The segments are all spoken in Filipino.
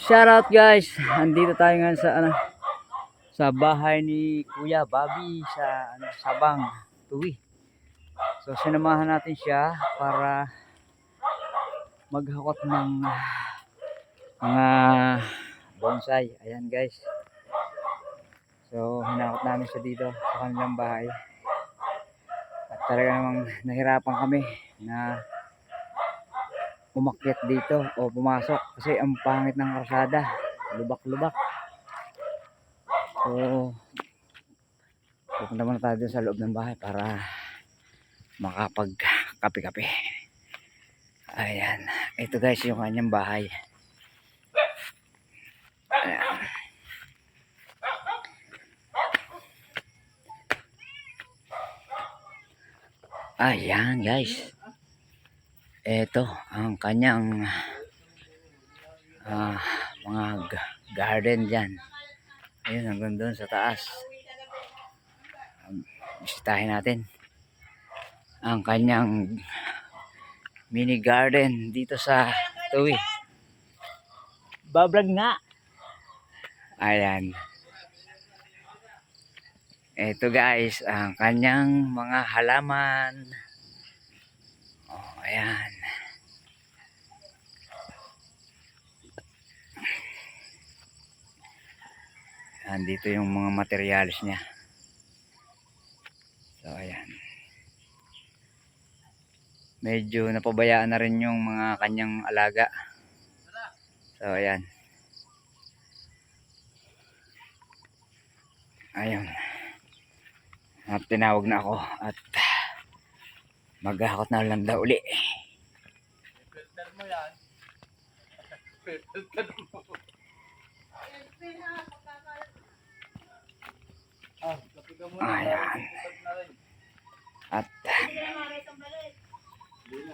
Shoutout guys, andito tayo ngayon sa sa bahay ni Kuya Bobby sa Sabang, Tuwi. So sinamahan natin siya para maghakot ng mga bonsai. Ayan guys. So hinakot namin siya dito sa kanilang bahay. At talaga namang nahirapan kami na umakyat dito o pumasok kasi ang pangit ng kalsada, lubak-lubak. So pupunta muna tayo sa loob ng bahay para makapag-kape-kape. Ayan, ito guys yung kanyang bahay. Ayan. Ayan guys, ito ang kanyang mga garden dyan. Ayun, hanggang doon sa taas. Bisitahin natin ang kanyang mini garden dito sa Tuwi. Bablog nga. Ayan. Ito guys, ang kanyang mga halaman. Oh, ayan. Andito yung mga materials niya. So ayan. Medyo napabayaan na rin yung mga kanyang alaga. So ayan. Ayun. At tinawag na ako at maghahakot na lang daw uli. Filter mo yan. Filter mo. Ayan. At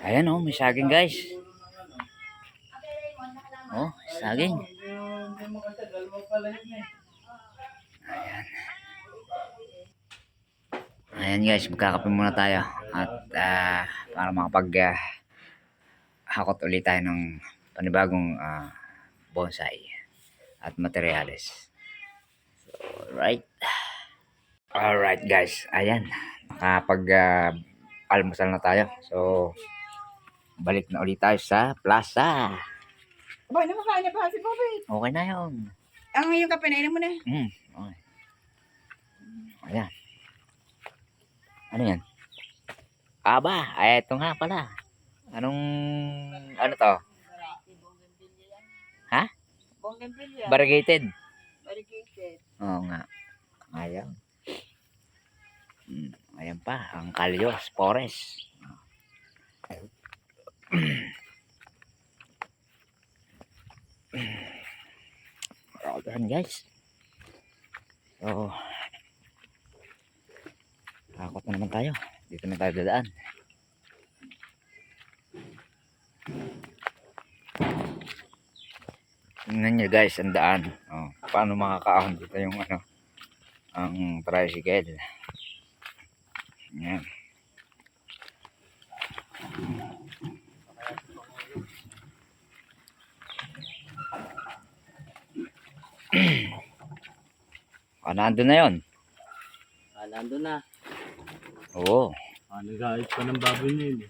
ayan oh, may saging guys. Oh, saging. Ayan. Ayan guys, magkakape muna tayo at para makapag hakot ulit tayo ng panibagong bonsai at materyales. So, alright guys, ayan, nakapag almusal na tayo. So balik na ulit tayo sa plaza. Boy, namakain na ba si Bobby? Okay na yun. Ang yung kape na inom mo na. Okay. Ayan. Ano yan? Aba, ay ito nga pala. Ano to? Ha? Bougainvillea. Variegated. Variegated. Oo nga. Ayan. Ayan pa, ang Calio Spores. Ayan guys. So, hakot na naman tayo. Dito na tayo dadaan. Tingnan nyo guys, ang daan. Oh, paano makakaahon dito yung ang tricycle. Ayan. Nandun na yun. Nandun na. Oo. Nag-aayos pa ng baboy niya yun.